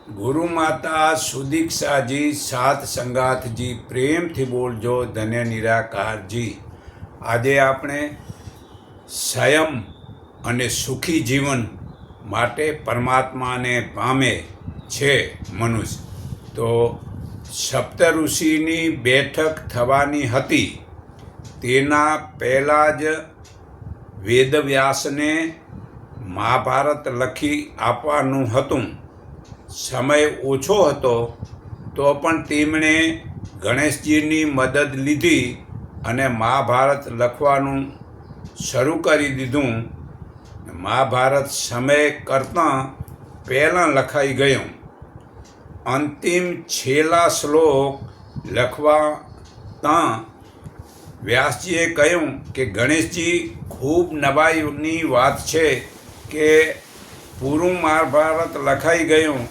ગુરુ માતા સુદીક્ષાજી સાત સંગાથજી પ્રેમથી બોલજો ધન્ય નિરાકારજી। આજે આપણે સંયમ અને સુખી જીવન માટે પરમાત્માને પામે છે મનુષ્ય। તો સપ્ત ઋષિની બેઠક થવાની હતી, તેના પહેલાં જ વેદવ્યાસને મહાભારત લખી આપવાનું હતું। સમય ઓછો હતો તો પણ તેમણે ગણેશજીની મદદ લીધી અને મહાભારત લખવાનું શરૂ કરી દીધું। મહાભારત સમય કરતાં પહેલાં લખાઈ ગયું। અંતિમ છેલ્લા શ્લોક લખવાતાં વ્યાસજીએ કહ્યું કે ગણેશજી, ખૂબ નવાઈની વાત છે કે પૂરું મહાભારત લખાઈ ગયું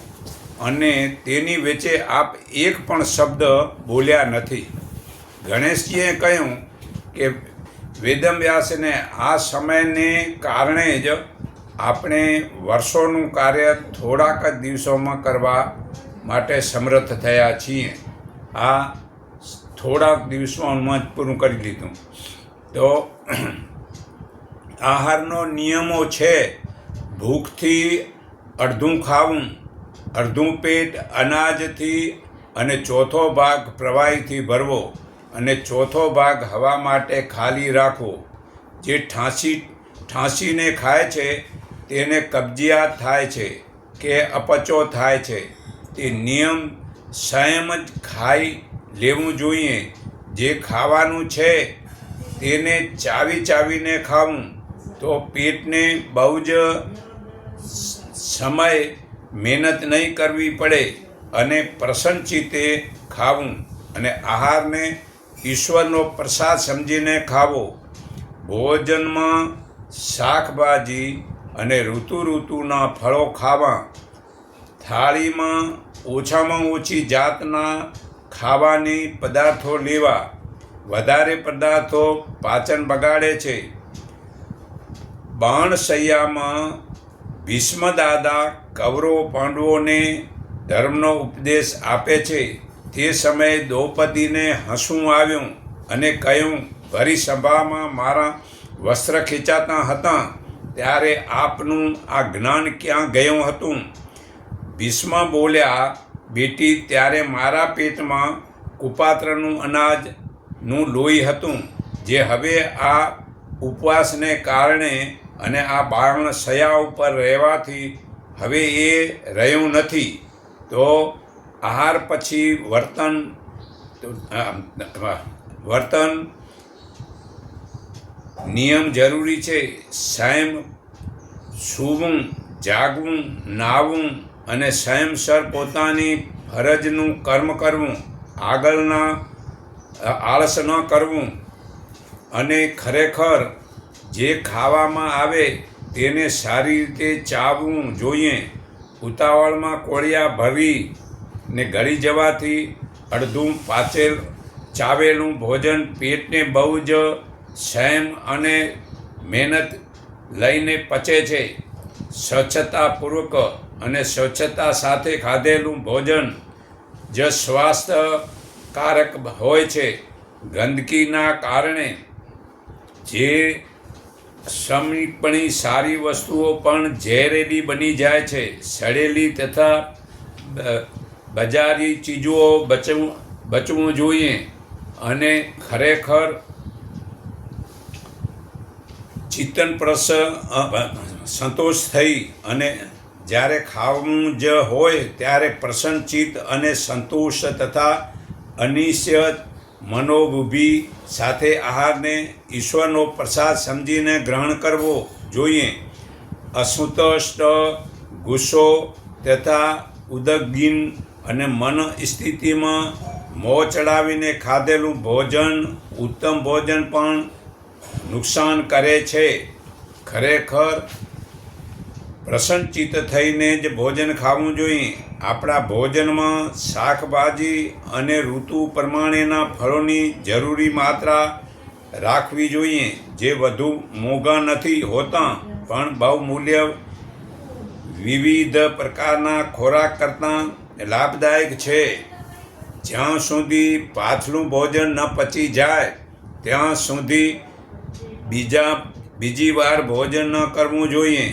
અને તેની વચ્ચે આપ એક પણ શબ્દ બોલ્યા નથી। ગણેશજીએ કહ્યું કે વેદવ્યાસને આ સમયને કારણે જ આપણે વર્ષોનું કાર્ય થોડાક જ દિવસોમાં કરવા માટે સમર્થ થયા છીએ। આ થોડાક દિવસોમાં જ પૂરું કરી લીધું। તો આહારનો નિયમો છે, ભૂખથી અડધું ખાવું, અડધું પેટ અનાજથી અને ચોથો ભાગ પ્રવાહીથી ભરવો અને ચોથો ભાગ હવા માટે ખાલી રાખવો। જે ઠાંસીને ખાય છે તેને કબજિયાત થાય છે કે અપચો થાય છે। તે નિયમ સંયમ જ ખાઈ લેવું જોઈએ। જે ખાવાનું છે તેને ચાવીને ખાવું, તો પેટને બહુ જ સમય મહેનત નહીં કરવી પડે અને પ્રસન્નચિત્તે ખાવું અને આહારને ઈશ્વરનો પ્રસાદ સમજીને ખાવો। ભોજનમાં શાકભાજી અને ઋતુના ફળો ખાવા। થાળીમાં ઓછામાં ઓછી જાતના ખાવાની પદાર્થો લેવા। વધારે પદાર્થો પાચન બગાડે છે। બાણશૈયામાં ભીષ્મ દાદા કૌરવ પાંડવોને ધર્મનો ઉપદેશ આપે છે। તે સમયે દ્રૌપદીને હસવું આવ્યું અને કહ્યું, ભરી સભામાં મારા વસ્ત્ર ખેંચાતા હતા ત્યારે આપનું આ જ્ઞાન ક્યાં ગયું હતું? ભીષ્મ બોલ્યા, બેટી, ત્યારે મારા પેટમાં કુપાત્રનું અનાજનું લોહી હતું, જે હવે આ ઉપવાસને કારણે અને આ બાણશૈયા ઉપર રહેવાથી હવે એ રહ્યું નથી। તો આહાર પછી વર્તન નિયમ જરૂરી છે। સંયમ, સૂવું, જાગવું, નાહવું અને સંયમસર પોતાની ફરજનું કર્મ કરવું, આગળના આળસ ન કરવું અને ખરેખર જે ખાવામાં આવે તેને સારી રીતે ચાવવું જોઈએ। ઉતાવળમાં કોળિયા ભરીને ગળી જવાથી અડધું ચાવેલું ભોજન પેટને બહુ જ સંયમ અને મહેનત લઈને પચે છે। સ્વચ્છતાપૂર્વક અને સ્વચ્છતા સાથે ખાધેલું ભોજન જ સ્વાસ્થ્યકારક હોય છે। ગંદકીના કારણે જે સમીપણી સારી વસ્તુઓ પણ ઝેરેલી બની જાય છે। સડેલી તથા બજારી ચીજો બચવું જોઈએ અને ખરેખર ચિંતન સંતોષ થઈ અને જ્યારે ખાવું જ હોય ત્યારે પ્રસન્ન ચિત્ત અને સંતોષ તથા અનિશ્ચિત મનોબુદ્ધિ સાથે આહારને ઈશ્વરનો પ્રસાદ સમજીને ગ્રહણ કરવો જોઈએ। અસંતુષ્ટ, ગુસ્સો તથા ઉદ્વિગ્ન અને મન સ્થિતિમાં મોં ચડાવીને ખાધેલું ભોજન ઉત્તમ ભોજન પણ નુકસાન કરે છે। ખરેખર પ્રસન્નચિત્ત થઈને જ ભોજન ખાવું જોઈએ। આપણા ભોજનમાં શાકભાજી અને ઋતુ પ્રમાણેના ફળોની જરૂરી માત્રા રાખવી જોઈએ, જે વધુ મોંઘા નથી હોતા પણ બહુ મૂલ્ય વિવિધ પ્રકારના ખોરાક કરતાં લાભદાયક છે. જ્યાં સુધી પાછલું ભોજન ન પચી જાય ત્યાં સુધી બીજી વાર ભોજન ન કરવું જોઈએ.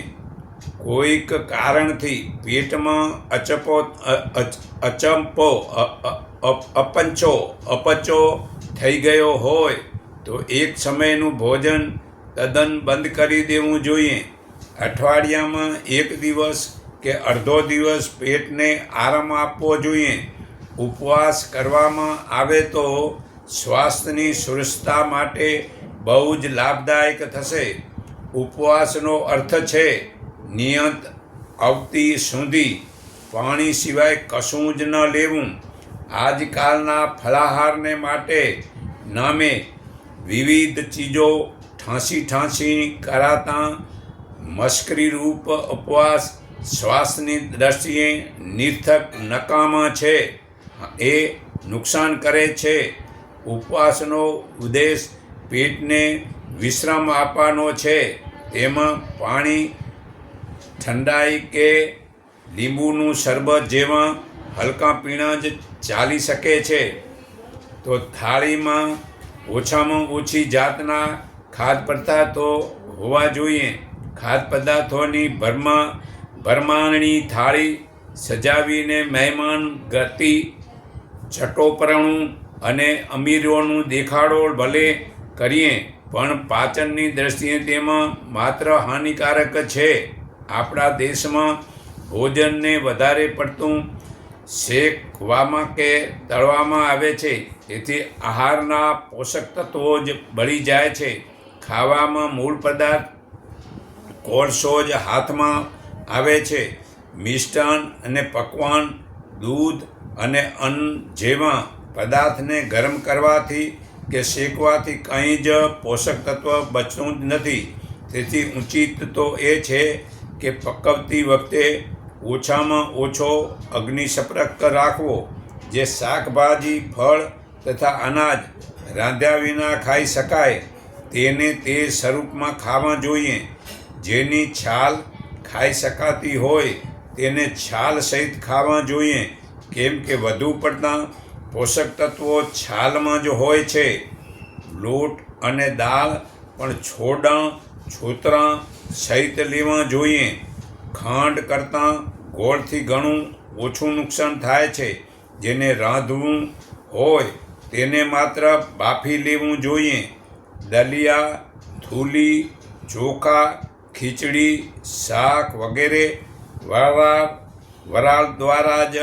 કોઈક કારણથી પેટમાં અપચો થઈ ગયો હોય તો એક સમયનું ભોજન તદ્દન બંધ કરી દેવું જોઈએ. અઠવાડિયામાં એક દિવસ કે અડધો દિવસ પેટને આરામ આપવો જોઈએ. ઉપવાસ કરવામાં આવે તો સ્વાસ્થ્યની સુરક્ષા માટે બહુ જ લાભદાયક થશે. ઉપવાસનો અર્થ છે નિયત અવધિ સુધી પાણી સિવાય કશું જ ન લેવું. આજકાલના ફલાહારને માટે નામે વિવિધ ચીજો ઠાંસી કરાતા મશ્કરીરૂપ ઉપવાસ સ્વાસ્થ્યની દ્રષ્ટિએ નિરર્થક નકામા છે. એ નુકસાન કરે છે. ઉપવાસનો ઉદ્દેશ પેટને વિશ્રામ આપવાનો છે. તેમાં પાણી, ઠંડાઈ કે લીંબુનું શરબત જેવા હલકા પીણા જ ચાલી શકે છે. તો થાળીમાં ઓછામાં ઓછી જાતના ખાદ્ય પદાર્થો હોવા જોઈએ. ખાદ્ય પદાર્થોની ભરમાણી થાળી સજાવીને મહેમાન ગતિ, ચટોપણું અને અમીરોનું દેખાડો ભલે કરીએ પણ પાચનની દ્રષ્ટિએ તેમાં માત્ર હાનિકારક છે. આપણા દેશમાં ભોજનને વધારે પડતું શેકવામાં કે તળવામાં આવે છે. તેથી આહારના પોષક તત્વો જ બળી જાય છે. ખાવામાં મૂળ પદાર્થ કોલસો જ હાથમાં આવે છે. મિષ્ટાન અને પકવાન, દૂધ અને અન્ન જેવા પદાર્થને ગરમ કરવાથી કે શેકવાથી કંઈ જ પોષક તત્વ બચતું જ નથી. તેથી ઉચિત તો એ છે કે પકવતી વખતે ઓછામાં ઓછો અગ્નિ સંપર્ક રાખવો. જે શાકભાજી, ફળ તથા અનાજ રાંધ્યા વિના ખાઈ શકાય તેને તે સ્વરૂપમાં ખાવા જોઈએ. જેની છાલ ખાઈ શકાતી હોય તેને છાલ સહિત ખાવા જોઈએ. કેમ કે વધુ પડતા પોષક તત્વો છાલમાં જ હોય છે. લોટ અને દાળ પણ છોતરાં સહિત લેવા જોઈએ. ખાંડ કરતાં ગોળથી ઘણું ઓછું નુકસાન થાય છે. જેને રાંધવું હોય તેને માત્ર બાફી લેવું જોઈએ. દલિયા, થૂલી, ચોખા, ખીચડી, શાક વગેરે વરાળ દ્વારા જ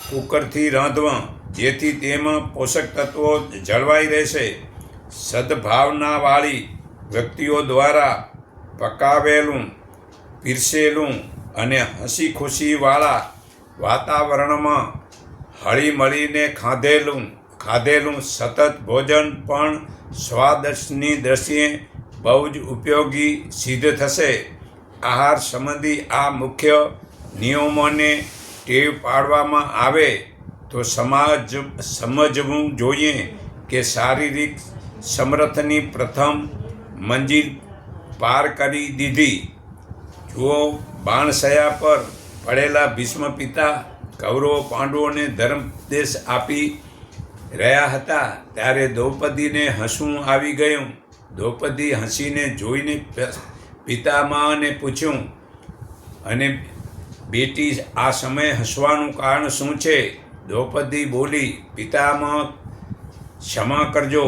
કુકરથી રાંધવા, જેથી તેમાં પોષક તત્વો જળવાઈ રહેશે. સદ્ભાવનાવાળી વ્યક્તિઓ દ્વારા પકાવેલું, પીરસેલું અને હસી ખુશીવાળા વાતાવરણમાં હળીમળીને ખાધેલું સતત ભોજન પણ સ્વાદની દ્રષ્ટિએ બહુ જ ઉપયોગી સિદ્ધ થશે. આહાર સંબંધી આ મુખ્ય નિયમોને ટેવ પાડવામાં આવે તો સમજવું જોઈએ કે શારીરિક સમર્થની પ્રથમ મંજિલ પાર કરી દીધી. જુઓ, બાણશયા પર પડેલા ભીષ્મ પિતા કૌરવ પાંડવોને ધર્મોપદેશ આપી રહ્યા હતા ત્યારે દ્રૌપદીને હસવું આવી ગયું. દ્રૌપદી હસીને જોઈને પિતામહને પૂછ્યું, અને બેટી, આ સમયે હસવાનું કારણ શું છે? દ્રૌપદી બોલી, પિતામહ ક્ષમા કરજો.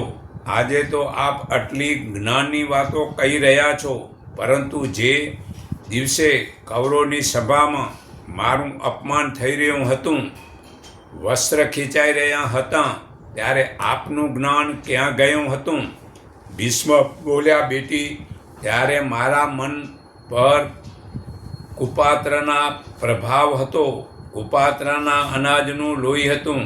આજે તો આપ આટલી જ્ઞાનની વાતો કહી રહ્યા છો, પરંતુ જે દિવસે કૌરવની સભામાં મારું અપમાન થઈ રહ્યું હતું, વસ્ત્ર ખેંચાઈ રહ્યા હતા, ત્યારે આપનું જ્ઞાન ક્યાં ગયું હતું? ભીષ્મ બોલ્યા, બેટી, ત્યારે મારા મન પર કુપાત્રના પ્રભાવ હતો. કુપાત્રના અનાજનું લોહી હતું.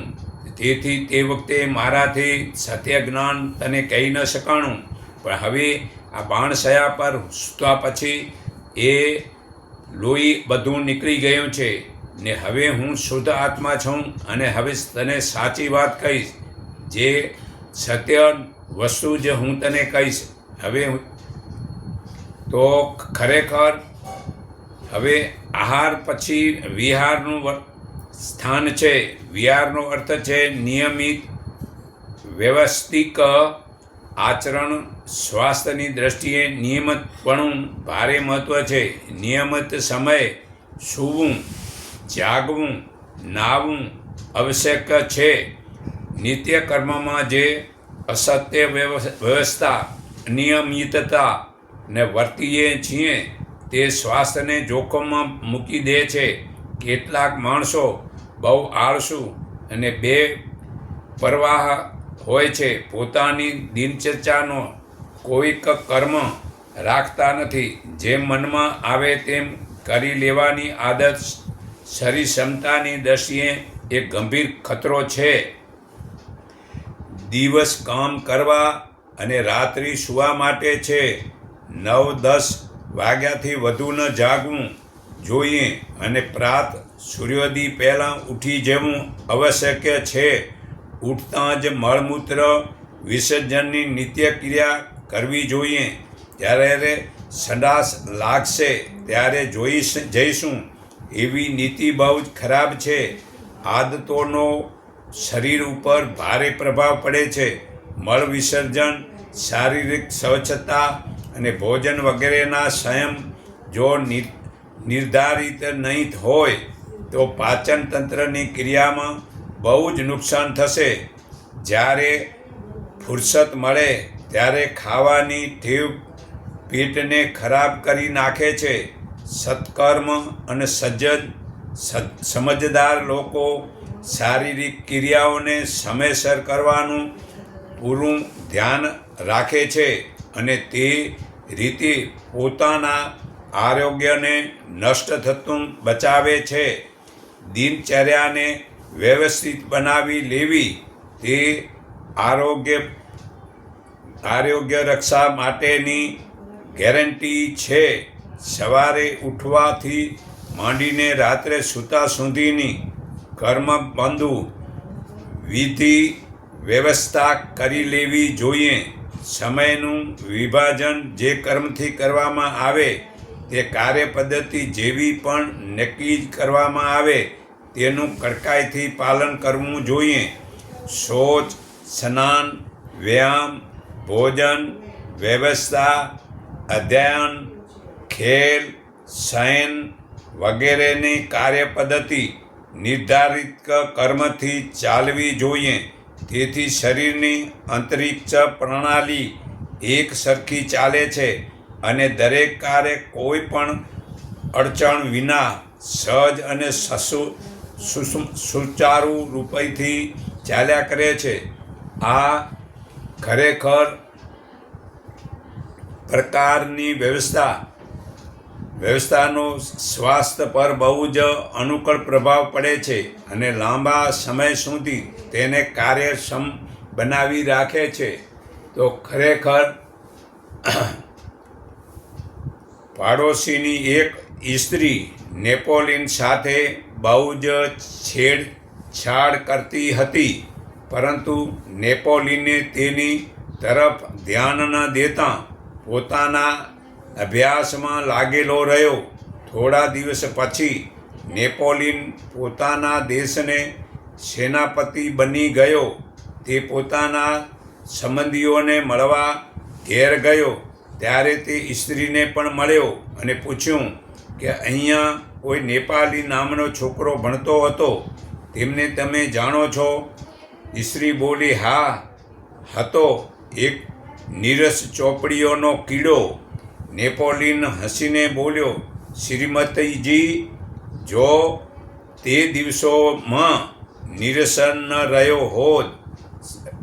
તેથી તે વખતે મારાથી સત્ય જ્ઞાન તને કહી ન શકાણું. પણ હવે આ બાણશયા પર સૂતા પછી એ લોહી બધું નીકળી ગયું છે ને હવે હું શુદ્ધ આત્મા છું. અને હવે તને સાચી વાત કહીશ. જે સત્ય વસ્તુ જ હું તને કહીશ. હવે તો ખરેખર હવે આહાર પછી વિહારનું સ્થાન છે. વિહારનો અર્થ છે નિયમિત વ્યવસ્થિત આચરણ. સ્વાસ્થ્યની દ્રષ્ટિએ નિયમિતપણું ભારે મહત્વ છે. નિયમિત સમયે સૂવું, જાગવું, નાહવું આવશ્યક છે. નિત્ય કર્મમાં જે અસત્ય વ્યવસ્થા, અનિયમિતતા ને વર્તીએ છીએ તે સ્વાસ્થ્યને જોખમમાં મૂકી દે છે. કેટલાક માણસો બહુ આળસુ અને બેપરવાહ હોય છે. પોતાની દિનચર્યાનો કોઈક કર્મ રાખતા નથી. જેમ મનમાં આવે તેમ કરી લેવાની આદત શરીર ક્ષમતાની દ્રષ્ટિએ એક ગંભીર ખતરો છે. દિવસ કામ કરવા અને રાત્રિ સૂવા માટે છે. 9-10 વાગ્યાથી વધુ ન જાગવું જોઈએ અને પ્રાત સૂર્યોદય પહેલાં ઉઠી જવું આવશ્યક છે. ઉઠતાં જ મળમૂત્ર વિસર્જનની નિત્ય ક્રિયા કરવી જોઈએ. જ્યારે સંડાસ લાગશે ત્યારે જઈશું એવી નીતિ બહુ જ ખરાબ છે. આદતોનો શરીર ઉપર ભારે પ્રભાવ પડે છે. મળ વિસર્જન, શારીરિક સ્વચ્છતા અને ભોજન વગેરેના સંયમ જો નિર્ધારિત નહીં હોય તો પાચન તંત્રની ક્રિયામાં બહુ જ નુકસાન થશે. જ્યારે ફુરસત મળે ત્યારે ખાવાની ટેવ પેટને ખરાબ કરી નાખે છે. સત્કર્મ અને સમજદાર લોકો શારીરિક ક્રિયાઓને સમયસર કરવાનું પૂરું ધ્યાન રાખે છે અને તે રીતે પોતાના આરોગ્યને નષ્ટ થતું બચાવે છે. દિનચર્યાને વ્યવસ્થિત બનાવી લેવી તે આરોગ્ય રક્ષા માટેની ગેરંટી છે. સવારે ઉઠવાથી માંડીને રાત્રે સૂતા સુધીની કર્મબંધુ વિધિ વ્યવસ્થા કરી લેવી જોઈએ. સમયનું વિભાજન જે કર્મથી કરવામાં આવે તે કાર્યપદ્ધતિ જેવી પણ નક્કી કરવામાં આવે તેનું કડકાઈથી પાલન કરવું જોઈએ. શૌચ, સ્નાન, વ્યાયામ, ભોજન વ્યવસ્થા, અધ્યયન, ખેલ, શયન વગેરેની કાર્યપદ્ધતિ નિર્ધારિત કર્મથી ચાલવી જોઈએ. તેથી શરીરની અંતરિક્ષ પ્રણાલી એક સરખી ચાલે છે અને દરેક કાર્ય કોઈ પણ અડચણ વિના સહજ અને સુચારુ રૂપથી ચાલ્યા કરે છે. આ ખરેખર પ્રકારની વ્યવસ્થાનો સ્વાસ્થ્ય પર બહુ જ અનુકૂળ પ્રભાવ પડે છે અને લાંબા સમય સુધી તેને કાર્યક્ષમ બનાવી રાખે છે. તો ખરેખર પાડોશીની એક સ્ત્રી નેપોલિયન સાથે બહુ જ છેડછાડ કરતી હતી, પરંતુ નેપોલિયને તેની તરફ ધ્યાન ન દેતા પોતાના અભ્યાસમાં લાગેલો રહ્યો. થોડા દિવસ પછી નેપોલિયન પોતાના દેશને સેનાપતિ બની ગયો. તે પોતાના સંબંધીઓને મળવા ઘેર ગયો ત્યારે તે સ્ત્રીને પણ મળ્યો અને પૂછ્યું કે અહીંયા કોઈ નેપાળી નામનો છોકરો ભણતો હતો, તેમને તમે જાણો છો? સ્ત્રી બોલી, હા, હતો, એક નીરસ ચોપડીઓનો કીડો. નેપોલિયન હસીને બોલ્યો, શ્રીમતીજી, જો તે દિવસોમાં નિરસન ન રહ્યો હોત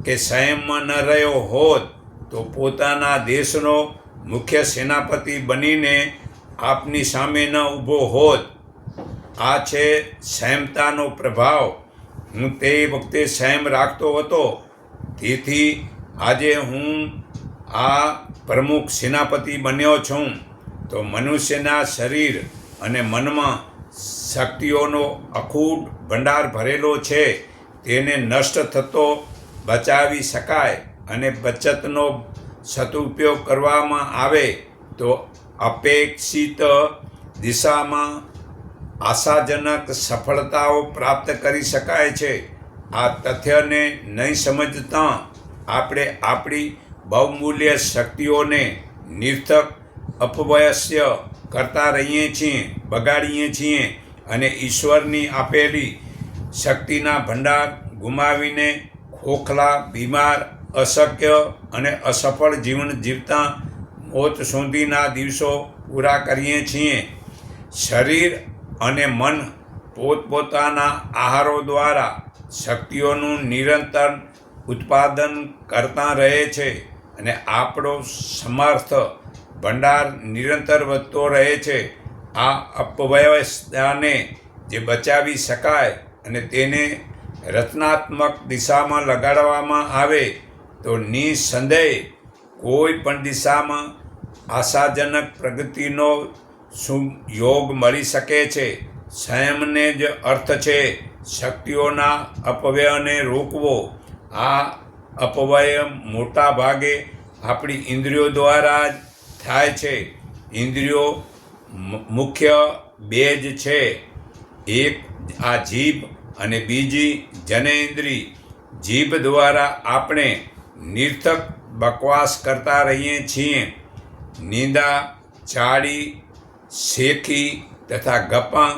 કે સંયમમાં ન રહ્યો હોત તો પોતાના દેશનો મુખ્ય સેનાપતિ બનીને આપની સામે ન ઊભો હોત. આ છે સંયમતાનો પ્રભાવ. હું તે વખતે સંયમ રાખતો હતો, તેથી આજે હું આ પ્રમુખ સેનાપતિ બન્યો છું. તો મનુષ્યના શરીર અને મનમાં શક્તિઓનો અખૂટ ભંડાર ભરેલો છે. તેને નષ્ટ થતો બચાવી શકાય અને બચતનો સદુપયોગ કરવામાં આવે તો અપેક્ષિત દિશામાં આશાજનક સફળતાઓ પ્રાપ્ત કરી શકાય છે. આ તથ્યને નહીં સમજતા આપણે આપણી બહુમૂલ્ય શક્તિઓને નિર્થક અપવ્યય કરતા રહીએ છીએ, બગાડીએ છીએ અને ઈશ્વરની આપેલી શક્તિના ભંડાર ગુમાવીને ખોખલા, બીમાર, અશક્ય અને અસફળ જીવન જીવતા મોત સુધીના દિવસો પૂરા કરીએ છીએ. શરીર અને મન પોતપોતાના આહારો દ્વારા શક્તિઓનું નિરંતર ઉત્પાદન કરતા રહે છે અને આપણો સમર્થ ભંડાર નિરંતર વધતો રહે છે. આ અપવ્યવસ્થાને જે બચાવી શકાય અને તેને રચનાત્મક દિશામાં લગાડવામાં આવે તો નિઃસંદેહ કોઈ પણ દિશામાં આશાજનક પ્રગતિનો યોગ મળી શકે છે. સંયમને જ અર્થ છે શક્તિઓના અપવ્યયને રોકવો. આ અપવ્યય મોટા ભાગે આપણી ઇન્દ્રિયો દ્વારા જ થાય છે. ઇન્દ્રિયો મુખ્ય બે જ છે, એક આ જીભ અને બીજી જનેન્દ્રિય. જીભ દ્વારા આપણે નિર્થક બકવાસ કરતા રહીએ છીએ. નિંદા, ચાડી, શેખી તથા ગપ્પા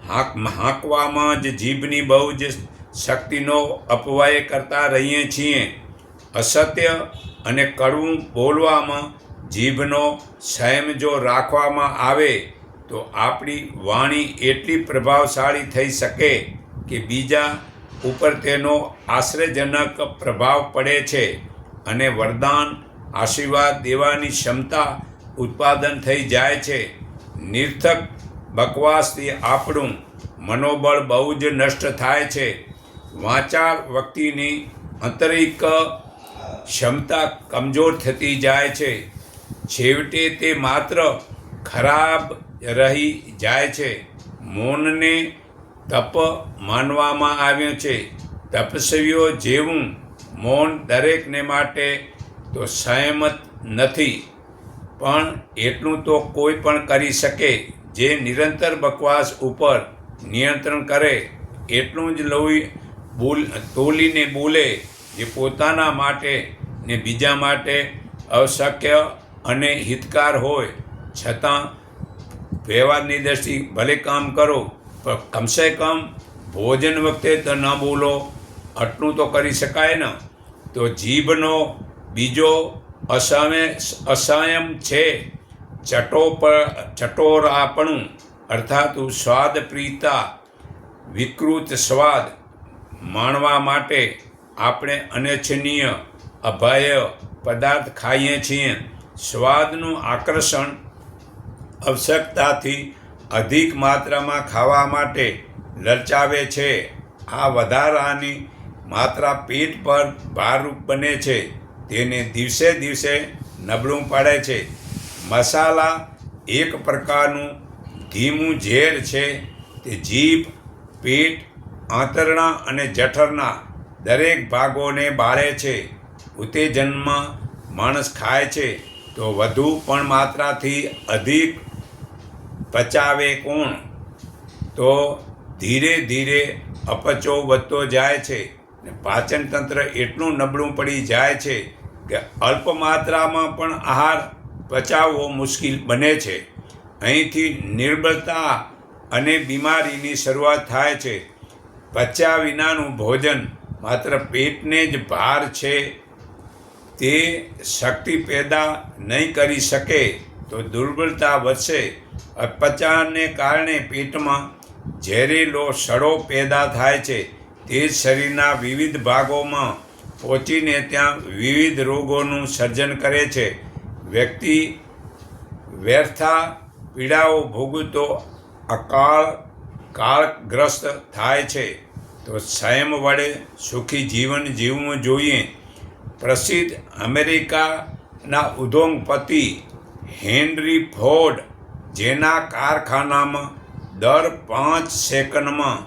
હાંકવામાં જ જીભની બહુ જ શક્તિનો અપવ્યય કરતા રહીએ છીએ. અસત્ય અને કડવું બોલવામાં જીભનો સંયમ જો રાખવામાં આવે તો આપણી વાણી એટલી પ્રભાવશાળી થઈ શકે કે બીજા ઉપર તેનો આશ્ચર્યજનક પ્રભાવ પડે છે અને વરદાન, આશીર્વાદ દેવાની ક્ષમતા ઉત્પાદન થઈ જાય છે. નિર્થક બકવાસથી આપણું મનોબળ બહુ જ નષ્ટ થાય છે. વાચાળ વ્યક્તિની આંતરિક ક્ષમતા કમજોર થતી જાય છે. છેવટે તે માત્ર ખરાબ રહી જાય છે. મૌનને તપ માનવામાં આવ્યું છે. તપસ્વીઓ જેવું મૌન દરેકને માટે તો સંયમત નથી, પણ એટલું તો કોઈ પણ કરી શકે જે નિરંતર બકવાસ ઉપર નિયંત્રણ કરે. એટલું જ લોહી તોલીને બોલે જે પોતાના માટે ને બીજા માટે અશક્ય અને હિતકાર હોય. છતાં વ્યવહારની દ્રષ્ટિ ભલે કામ કરો, પણ કમસે કમ ભોજન વખતે તો ન બોલો, આટલું તો કરી શકાય ને. તો જીભનો બીજો અસંયમ છે ચટોરાપણું, અર્થાત સ્વાદપ્રિયતા. વિકૃત સ્વાદ માણવા માટે આપણે અનિચ્છનીય, અભય પદાર્થ ખાઈએ છીએ. સ્વાદનું આકર્ષણ આવશ્યકતાથી અધિક માત્રામાં ખાવા માટે લલચાવે છે. આ વધારાની માત્રા પેટ પર ભારરૂપ બને છે, તેને દિવસે દિવસે નબળું પાડે છે. મસાલા એક પ્રકારનું ધીમું ઝેર છે. તે જીભ, પેટ, આંતરડા અને જઠરના દરેક ભાગોને બાળે છે. ઉત્તેજનમાં માણસ ખાય છે તો વધુ પણ માત્રાથી અધિક પચાવે કોણ? તો ધીરે ધીરે અપચો વધતો જાય છે ને પાચન તંત્ર એટલું નબળું પડી જાય છે કે અલ્પ માત્રામાં પણ આહાર પચાવવો મુશ્કેલ બને છે. અહીંથી નિર્બળતા અને બીમારીની શરૂઆત થાય છે. પચ્યા વિનાનું ભોજન માત્ર પેટને જ ભાર છે, તે શક્તિ પેદા નહીં કરી શકે તો દુર્બળતા વધશે. અપચાને કારણે પેટમાં ઝેરીલો સડો પેદા થાય છે. તે શરીરના વિવિધ ભાગોમાં પહોંચીને ત્યાં વિવિધ રોગોનું સર્જન કરે છે. વ્યક્તિ વ્યર્થા પીડાઓ ભોગવતો કાળગ્રસ્ત થાય છે. તો સંયમ વડે સુખી જીવન જીવવું જોઈએ. પ્રસિદ્ધ અમેરિકાના ઉદ્યોગપતિ હેનરી ફોર્ડ, જેના કારખાનામાં દર 5 સેકન્ડમાં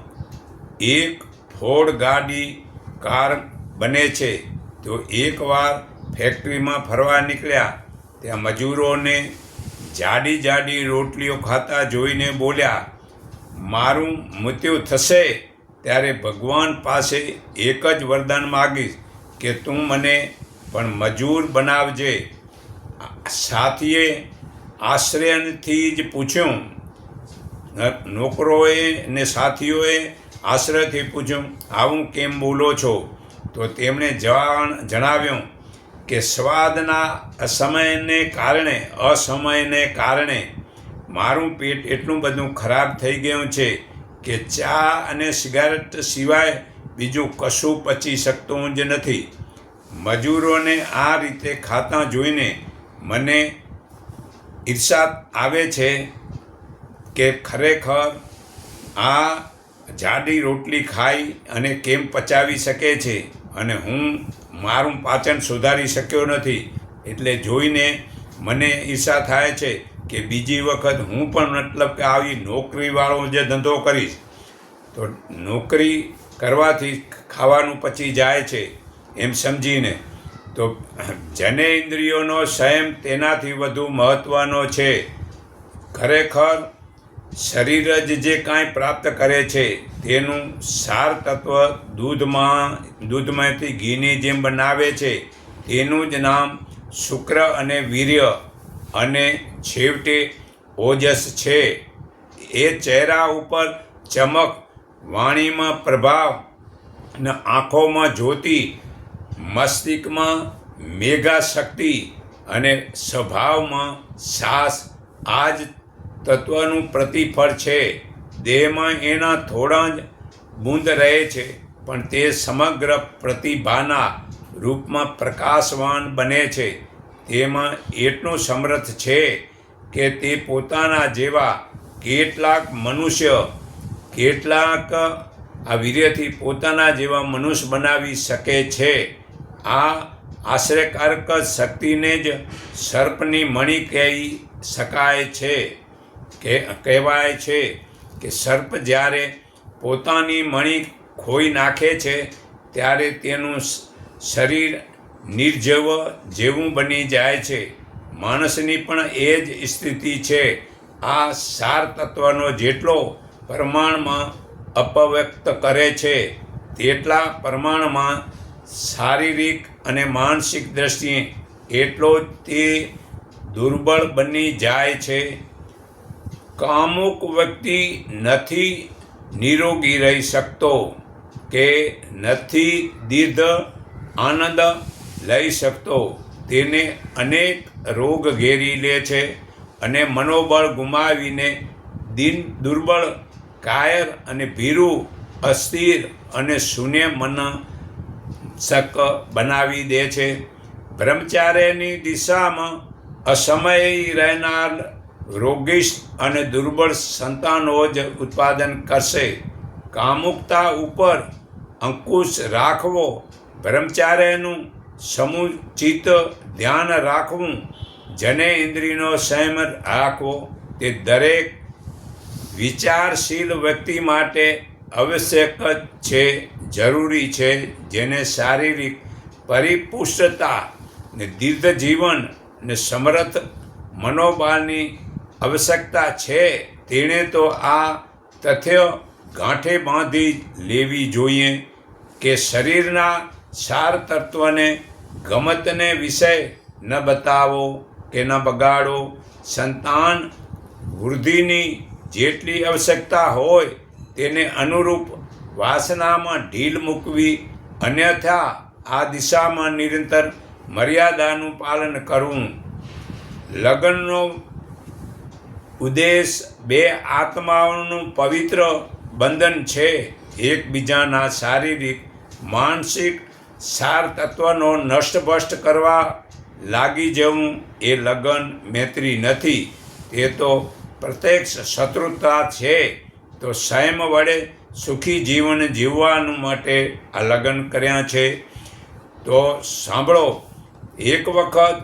એક ફોર્ડ કાર બને છે, તો એકવાર ફેક્ટરીમાં ફરવા નીકળ્યા. ત્યાં મજૂરોને જાડી જાડી રોટલીઓ ખાતા જોઈને બોલ્યા, મારું મૃત્યુ થશે ત્યારે ભગવાન પાસે એક જ વરદાન માગીશ કે તું મને પણ મજૂર બનાવજે. સાથીએ આશ્રયથી જ પૂછ્યું, નોકરોએ ને સાથીઓએ આશ્રયથી પૂછ્યું, આવું કેમ બોલો છો? તો તેમણે જણાવ્યું કે સ્વાદના અસમયને કારણે મારું પેટ એટલું બધું ખરાબ થઈ ગયું છે કે ચા અને સિગારેટ સિવાય બીજું કશું પચી શકતું જ નથી. મજૂરોને આ રીતે ખાતા જોઈને મને ઈર્ષા આવે છે કે ખરેખર આ જાડી રોટલી ખાઈ અને કેમ પચાવી શકે છે અને હું મારું પાચન સુધારી શક્યો નથી. એટલે જોઈને મને ઈર્ષા થાય છે કે બીજી વખત હું પણ મતલબ કે આવી નોકરીવાળો જે ધંધો કરીશ તો નોકરી કરવાથી ખાવાનું પચી જાય છે એમ સમજીને. તો જનેન્દ્રિયોનો સંયમ તેનાથી વધુ મહત્ત્વનો છે. ખરેખર શરીર જ જે કાંઈ પ્રાપ્ત કરે છે તેનું સાર તત્વ દૂધમાંથી ઘીની જેમ બનાવે છે. તેનું જ નામ શુક્ર અને વીર્ય અને છેવટે ઓજસ છે. એ ચહેરા ઉપર ચમક, વાણીમાં પ્રભાવ અને આંખોમાં જ્યોતિ, મસ્તિષ્કમાં મેઘા શક્તિ અને સ્વભાવમાં સાહસ આ જ તત્વનું પ્રતિફળ છે. દેહમાં એના થોડા જ બૂંદ રહે છે પણ તે સમગ્ર પ્રતિભાના રૂપમાં પ્રકાશવાન બને છે. તેમાં એટલું સમર્થ છે કે તે પોતાના જેવા કેટલાક આ વીર્યથી પોતાના જેવા મનુષ્ય બનાવી શકે છે. આ આશ્ચર્યકારક શક્તિને જ સર્પની મણિ કહી શકાય છે. કહેવાય છે કે સર્પ જ્યારે પોતાની મણિ ખોઈ નાખે છે ત્યારે તેનું શરીર નિર્જીવ જેવું બની જાય છે. માણસની પણ એ જ સ્થિતિ છે. આ સાર તત્વનો જેટલો પ્રમાણમાં અપવ્યક્ત કરે છે તેટલા પ્રમાણમાં શારીરિક અને માનસિક દ્રષ્ટિએ એટલો જ તે દુર્બળ બની જાય છે. કામુક વ્યક્તિ નથી નિરોગી રહી શકતો કે નથી દીર્ઘ આનંદ લઈ શકતો. તેને અનેક રોગ ઘેરી લે છે અને મનોબળ ગુમાવીને દુર્બળ, કાયર અને ભીરું, અસ્થિર અને શૂન્ય મનસ્ક બનાવી દે છે. બ્રહ્મચાર્યની દિશામાં અસમયી રહેનાર રોગિષ્ટ અને દુર્બળ સંતાનો જ ઉત્પાદન કરશે. કામુકતા ઉપર અંકુશ રાખવો, બ્રહ્મચાર્યનું સમુચિત ધ્યાન રાખવું, જનેન્દ્રિયનો સંયમ રાખવો તે દરેક વિચારશીલ વ્યક્તિ માટે આવશ્યક છે, જરૂરી છે. જેને શારીરિક પરિપુષ્ટતા ને દીર્ઘ જીવન ને સમર્થ મનોબળની આવશ્યકતા છે તેણે તો આ તથ્ય ગાંઠે બાંધી લેવી જોઈએ કે શરીરના સાર તત્વને ગમતને વિષય ન બતાવો કે ન બગાડો. સંતાન વૃદ્ધિની જેટલી આવશ્યકતા હોય તેને અનુરૂપ વાસનામાં ઢીલ મૂકવી, અન્યથા આ દિશામાં નિરંતર મર્યાદાનું પાલન કરવું. લગ્નનો ઉદ્દેશ બે આત્માઓનું પવિત્ર બંધન છે. એકબીજાના શારીરિક, માનસિક સાર તત્વનો નષ્ટભ્રષ્ટ કરવા લાગી જવું એ લગ્ન મૈત્રી નથી, તે તો પ્રત્યક્ષ શત્રુતા છે. તો સંયમ વડે સુખી જીવન જીવવાનું માટે આ લગ્ન કર્યા છે. તો સાંભળો, એક વખત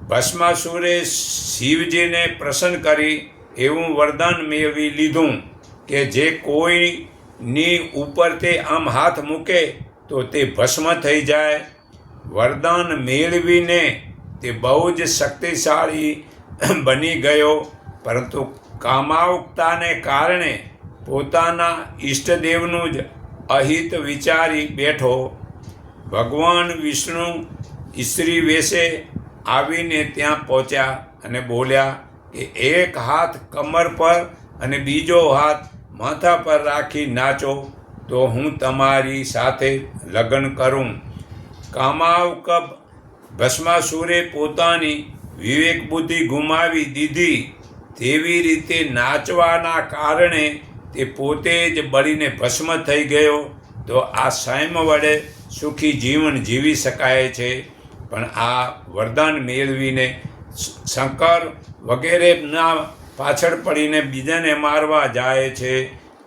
ભસ્માસુરે શિવજીને પ્રસન્ન કરી એવું વરદાન મેળવી લીધું કે જે કોઈની ઉપર તે આમ હાથ મૂકે તો તે ભસ્મ થઈ જાય. વરદાન મેળવીને તે બહુ જ શક્તિશાળી બની ગયો, પરંતુ કામાવકતાને કારણે પોતાના ઈષ્ટદેવનું જ અહિત વિચારી બેઠો. ભગવાન વિષ્ણુ સ્ત્રી વેશે આવીને ત્યાં પહોંચ્યા અને બોલ્યા કે એક હાથ કમર પર અને બીજો હાથ માથા પર રાખી નાચો તો હું તમારી સાથે લગ્ન કરું. કામાવક ભસ્માસુરે પોતાની વિવેક બુદ્ધિ ગુમાવી દીધી, તેવી રીતે નાચવાના કારણે તે પોતે જ બળીને ભસ્મ થઈ ગયો. તો આ સંયમ વડે સુખી જીવન જીવી શકાય છે. પણ આ વરદાન મેળવીને શંકર વગેરેના પાછળ પડીને બીજાને મારવા જાય છે.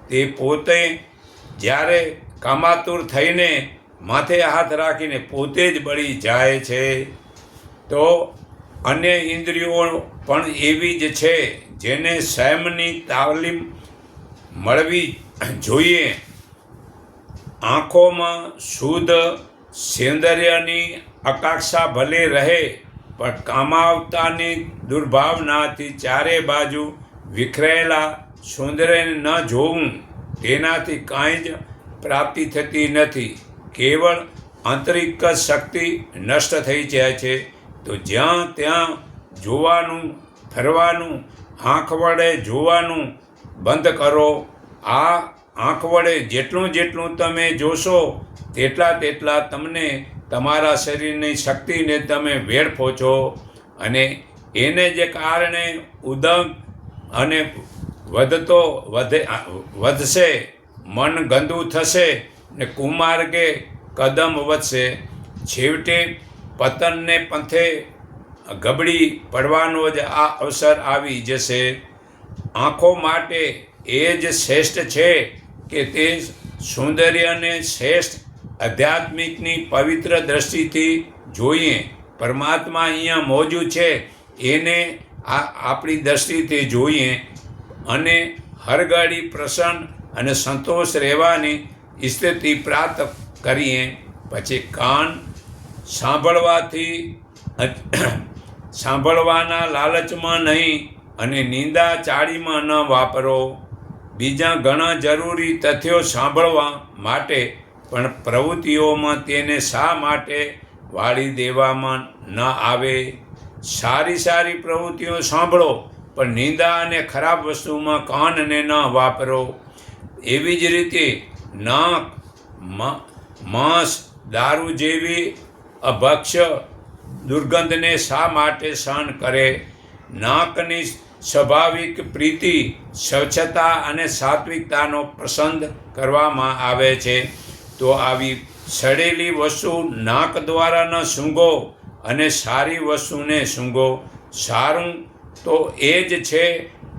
તે પોતે જ્યારે કામાતુર થઈને માથે હાથ રાખીને પોતે જ બળી જાય છે. તો અન્ય ઇન્દ્રિયો પણ એવી જ છે, જેને સંયમની તાલીમ મળવી જોઈએ. આંખોમાં શુદ્ધ સૌંદર્યની આકાંક્ષા ભલે રહે, પણ કામાવતાની દુર્ભાવનાથી ચારે બાજુ વિખરેલા સૌંદર્યને ન જોવું, તેનાથી કાંઈ જ પ્રાપ્તિ થતી નથી. કેવળ આંતરિક શક્તિ નષ્ટ થઈ જાય છે. તો જ્યાં ત્યાં જોવાનું, ફરવાનું, આંખ વડે જોવાનું બંધ કરો. આ આંખ વડે જેટલું તમે જોશો તેટલા તમને તમારા શરીરની શક્તિને તમે વેડફો છો, અને એને જે કારણે ઉદંગ અને વધશે, મન ગંદુ થશે ને કુમાર્ગે કદમ વધશે. છેવટે પતનને પંથે ગબડી પડવાનો જ આ અવસર આવી જશે. આંખો માટે એ જ શ્રેષ્ઠ છે કે તે સૌંદર્યને શ્રેષ્ઠ આધ્યાત્મિકની પવિત્ર દ્રષ્ટિથી જોઈએ. પરમાત્મા અહીંયા મોજૂદ છે, એને આપણી દ્રષ્ટિથી જોઈએ અને હરઘડી પ્રસન્ન અને સંતોષ રહેવાની સ્થિતિ પ્રાપ્ત કરીએ. પછી કાન સાંભળવાના લાલચમાં નહીં અને નિંદા ચાળીમાં ન વાપરો. બીજા ઘણા જરૂરી તથ્યો સાંભળવા માટે, પણ પ્રવૃત્તિઓમાં તેને શા માટે વાળી દેવામાં ન આવે? સારી પ્રવૃત્તિઓ સાંભળો, પણ નિંદા અને ખરાબ વસ્તુમાં કાનને ન વાપરો. એવી જ રીતે નાક, માંસ, દારૂ જેવી અભક્ષ્ય દુર્ગંધને શા માટે સહન કરે? નાકની સ્વાભાવિક પ્રીતિ સ્વચ્છતા અને સાત્વિકતાનો પસંદ કરવામાં આવે છે. તો આવી સડેલી વસ્તુ નાક દ્વારા ન સૂંઘો અને સારી વસ્તુને સૂંઘો. સારું તો એ જ છે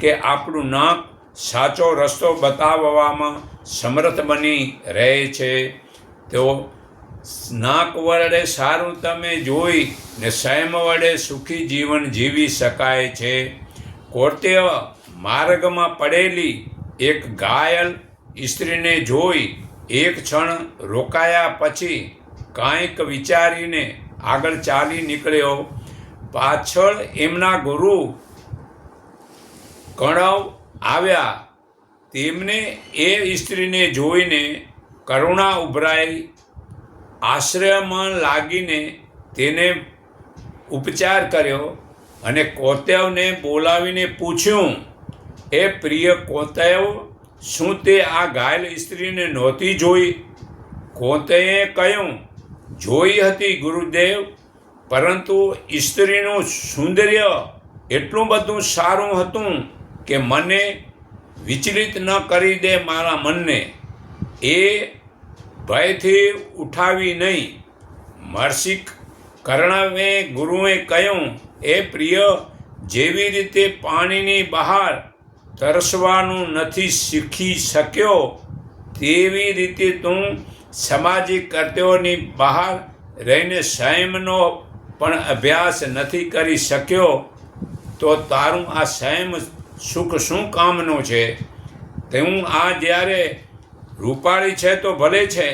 કે આપણું નાક સાચો રસ્તો બતાવવામાં સમર્થ બની રહે છે. તો નાક વડે સારું તમે જોઈ ને સંયમ વડે સુખી જીવન જીવી શકાય છે. કોર્તેય માર્ગમાં પડેલી એક ઘાયલ સ્ત્રીને જોઈ એક ક્ષણ રોકાયા પછી કાંઈક વિચારીને આગળ ચાલી નીકળ્યો. પાછળ એમના ગુરુ કણવ આવ્યા. તેમને એ સ્ત્રીને જોઈને કરુણા ઉભરાઈ. આશ્રયમાં લાગીને તેને ઉપચાર કર્યો અને કૌંતેયને બોલાવીને પૂછ્યું, એ પ્રિય કૌંતેય, શું તે આ ઘાયલ સ્ત્રીને નહોતી જોઈ? કૌંતેયે કહ્યું, જોઈ હતી ગુરુદેવ, પરંતુ સ્ત્રીનું સૌંદર્ય એટલું બધું સારું હતું કે મને વિચલિત ન કરી દે મારા મનને. એ ભયથી ઉઠાવી નહીં. મહર્ષિ કર્ણવે ગુરુએ કહ્યું, એ પ્રિય, જેવી રીતે પાણીની બહાર તરસવાનું નથી શીખી શક્યો, તેવી રીતે તું સામાજિક કર્તવ્યોની બહાર રહીને સંયમનો પણ અભ્યાસ નથી કરી શક્યો. તો તારું આ સંયમ સુખ શું કામનું છે? તું આ જ્યારે રૂપાળી છે તો ભલે છે,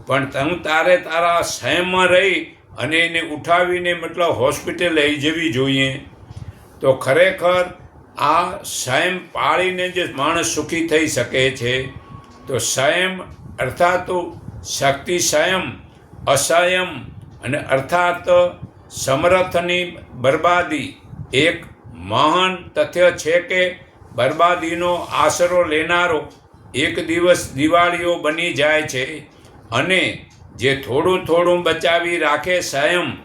પણ તું તારા સંયમમાં રહી અને એને ઉઠાવીને મતલબ હોસ્પિટલ લઈ જવી જોઈએ. તો ખરેખર આ સંયમ પાળીને જ માણસ સુખી થઈ શકે છે. તો સંયમ અર્થાત શક્તિ સંયમ, અસંયમ અને અર્થાત સમર્થની બરબાદી. એક મહાન તથ્ય છે કે બરબાદીનો આશરો લેનારો એક દિવસ દિવાળીઓ બની જાય છે, અને જે થોડું થોડું બચાવી રાખે સંયમ,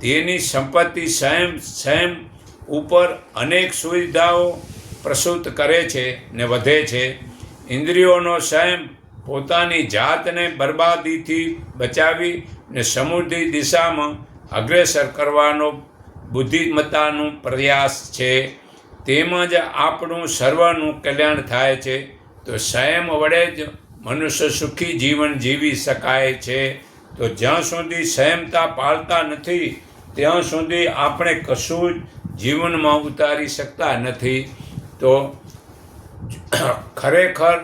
તેની સંપત્તિ સંયમ ઉપર અનેક સુવિધાઓ પ્રસૂત કરે છે ને વધે છે. ઇન્દ્રિયોનો સંયમ પોતાની જાતને બરબાદીથી બચાવી ને સમૃદ્ધિ દિશામાં અગ્રેસર કરવાનો બુદ્ધિમત્તાનું પ્રયાસ છે. તેમજ આપણું સર્વનું કલ્યાણ થાય છે. તો સંયમ વડે જ મનુષ્ય સુખી જીવન જીવી શકાય છે. તો જ્યાં સુધી સંયમતા પાળતા નથી ત્યાં સુધી આપણે કશું જ જીવનમાં ઉતારી શકતા નથી. તો ખરેખર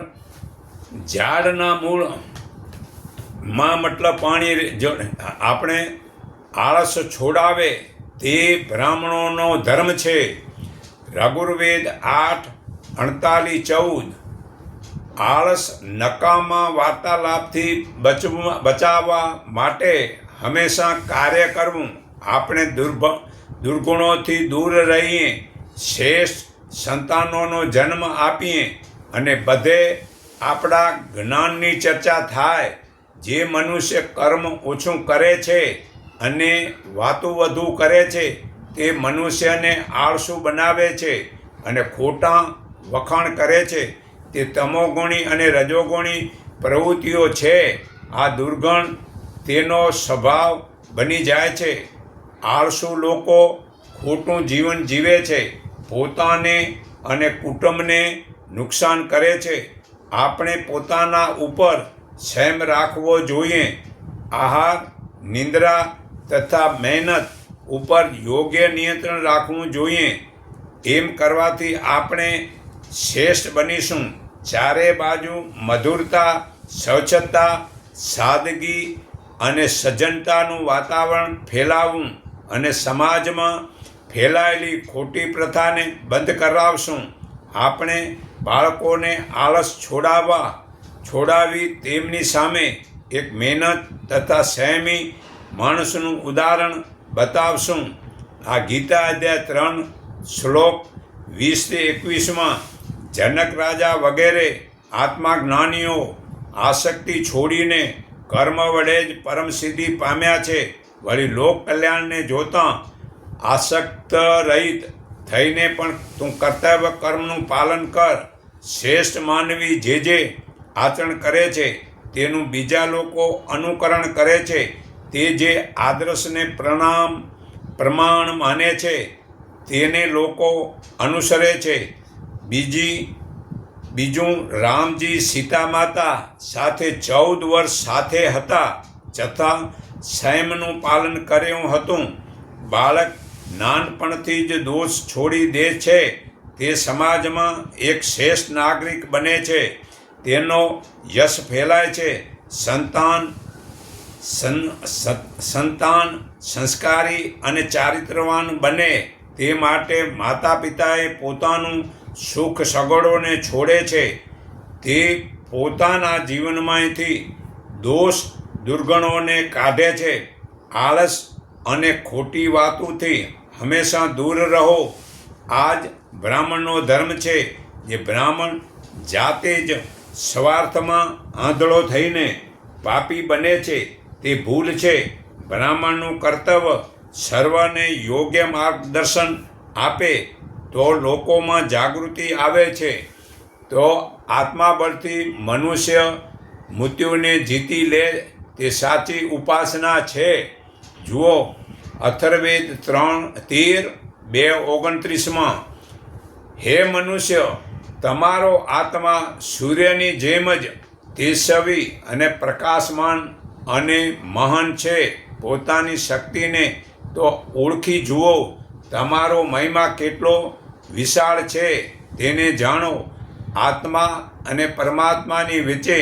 ઝાડના મૂળમાં મતલબ પાણી આપણે આળસ છોડાવે તે બ્રાહ્મણોનો ધર્મ છે. રઘુર્વેદ 8:48-14. આળસ નકામા વાર્તાલાપથી બચાવવા માટે હંમેશા કાર્ય કરવું. આપણે દુર્ગુણોથી દૂર રહીએ, શ્રેષ્ઠ સંતાનોનો જન્મ આપીએ અને બધે આપણા જ્ઞાનની ચર્ચા થાય. જે મનુષ્ય કર્મ ઓછું કરે છે અને વાતો વધુ કરે છે તે મનુષ્યને આળસુ બનાવે છે અને ખોટા વખાણ કરે છે. તે તમોગુણી અને રજોગુણી પ્રવૃત્તિઓ છે. આ દુર્ગણ તેનો સ્વભાવ બની જાય છે. આળસુ લોકો ખોટું જીવન જીવે છે, પોતાને અને કુટુંબને નુકસાન કરે છે. આપણે પોતાના ઉપર સંયમ રાખવો જોઈએ. આહાર, નિંદ્રા તથા મહેનત ઉપર યોગ્ય નિયંત્રણ રાખવું જોઈએ. એમ કરવાથી આપણે શ્રેષ્ઠ બનીશું. ચારે બાજુ મધુરતા, સ્વચ્છતા, સાદગી અને સજ્જનતાનું વાતાવરણ ફેલાવવું અને સમાજમાં ફેલાયેલી ખોટી પ્રથાને બંધ કરાવશું. આપણે બાળકોને આળસ છોડાવી તેમની સામે એક મહેનત તથા સંયમી માણસનું ઉદાહરણ બતાવશું. આ ગીતા અધ્યાય 3 શ્લોક 20-21માં જનક રાજા વગેરે આત્માજ્ઞાનીઓ આસક્તિ છોડીને કર્મ વડે જ પરમ સિદ્ધિ પામ્યા છે. વળી લોક કલ્યાણને જોતાં આસક્ત રહિત થઈને પણ તું કર્તવ્ય કર્મનું પાલન કર. શ્રેષ્ઠ માનવી જે આચરણ કરે છે તેનું બીજા લોકો અનુકરણ કરે છે. તે જે આદર્શને પ્રમાણ માને છે તેને લોકો અનુસરે છે. બીજું રામજી સીતા માતા સાથે 14 વર્ષ સાથે હતા છતાં સંયમનું પાલન કર્યું હતું. બાળક નાનપણથી જ દોષ છોડી દે છે તે સમાજમાં એક શ્રેષ્ઠ નાગરિક બને છે. તેનો યશ ફેલાય છે. સંતાન સંસ્કારી અને ચારિત્રવાન બને તે માટે માતા પિતાએ પોતાનું સુખ સગવડોને છોડે છે. તે પોતાના જીવનમાંથી દોષ દુર્ગણોને કાઢે છે. આળસ અને ખોટી વાતોથી હંમેશા દૂર રહો. આ જ બ્રાહ્મણનો ધર્મ છે. જે બ્રાહ્મણ જાતે જ સ્વાર્થમાં આંધળો થઈને પાપી બને છે તે ભૂલ છે. બ્રાહ્મણનું કર્તવ્ય સર્વને યોગ્ય માર્ગદર્શન આપે તો લોકોમાં જાગૃતિ આવે છે. તો આત્માબળથી મનુષ્ય મૃત્યુને જીતી લે તે સાચી ઉપાસના છે. જુઓ અથર્વવેદ 13:2-29માં હે મનુષ્ય, તમારો આત્મા સૂર્યની જેમ જ તેજસ્વી અને પ્રકાશમાન અને મહાન છે. પોતાની શક્તિને તો ઓળખી જુઓ. તમારો મહિમા કેટલો વિશાળ છે તેને જાણો. આત્મા અને પરમાત્માની વચ્ચે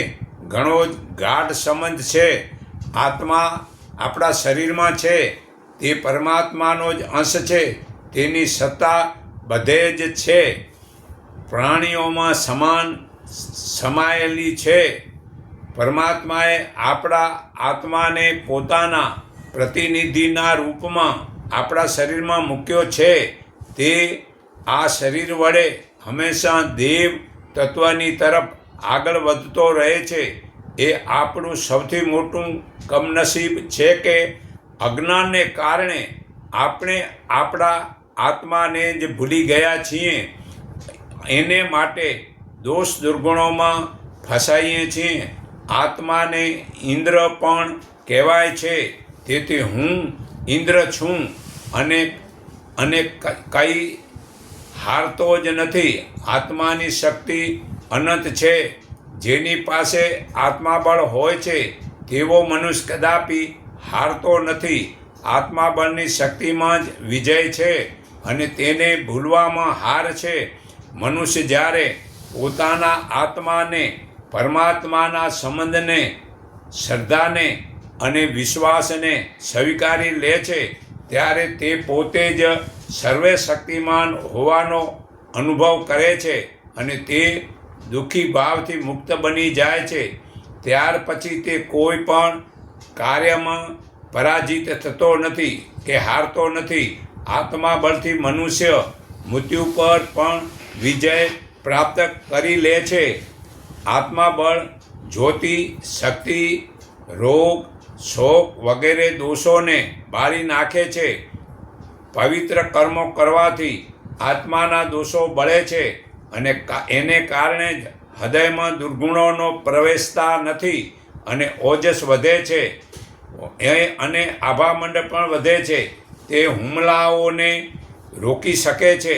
ઘણો જ ગાઢ સંબંધ છે. આત્મા આપણા શરીરમાં છે, તે પરમાત્માનો જ અંશ છે. તેની સત્તા બધે જ છે, પ્રાણીઓમાં સમાયેલી છે. પરમાત્માએ આપણા આત્માને પોતાના પ્રતિનિધિના રૂપમાં આપણા શરીરમાં મૂક્યો છે. તે આ શરીર વડે હંમેશા દેવ તત્વની તરફ આગળ વધતો રહે છે. એ આપણું સૌથી મોટું કમનસીબ છે કે અજ્ઞાનને કારણે આપણે આપણા આત્માને જ ભૂલી ગયા છીએ. એને માટે દોષ દુર્ગુણોમાં ફસાઈએ છીએ. આત્માને ઇન્દ્ર પણ કહેવાય છે. તેથી હું ઇન્દ્ર છું અને કંઈ હારતો જ નથી. આત્માની શક્તિ અનંત છે. જેની પાસે આત્માબળ હોય છે તેવો મનુષ્ય કદાપી હારતો નથી. આત્માબળની શક્તિમાં જ વિજય છે અને તેને ભૂલવામાં હાર છે. મનુષ્ય જ્યારે પોતાના આત્માને, પરમાત્માના સંબંધને, શ્રદ્ધાને અને વિશ્વાસને સ્વીકારી લે છે ત્યારે તે પોતે જ સર્વે શક્તિમાન હોવાનો અનુભવ કરે છે અને તે દુઃખી ભાવથી મુક્ત બની જાય છે. ત્યાર પછી તે કોઈ પણ કાર્યમાં પરાજિત થતો નથી કે હારતો નથી. આત્માબળથી મનુષ્ય મૃત્યુ પર પણ વિજય પ્રાપ્ત કરી લે છે. આત્માબળ જ્યોતિ, શક્તિ, રોગ, શોક વગેરે દોષોને બાળી નાખે છે. પવિત્ર કર્મો કરવાથી આત્માના દોષો બળે છે અને એને કારણે જ હૃદયમાં દુર્ગુણોનો પ્રવેશતા નથી અને ઓજસ વધે છે અને આભામંડ પણ વધે છે. તે હુમલાઓને રોકી શકે છે.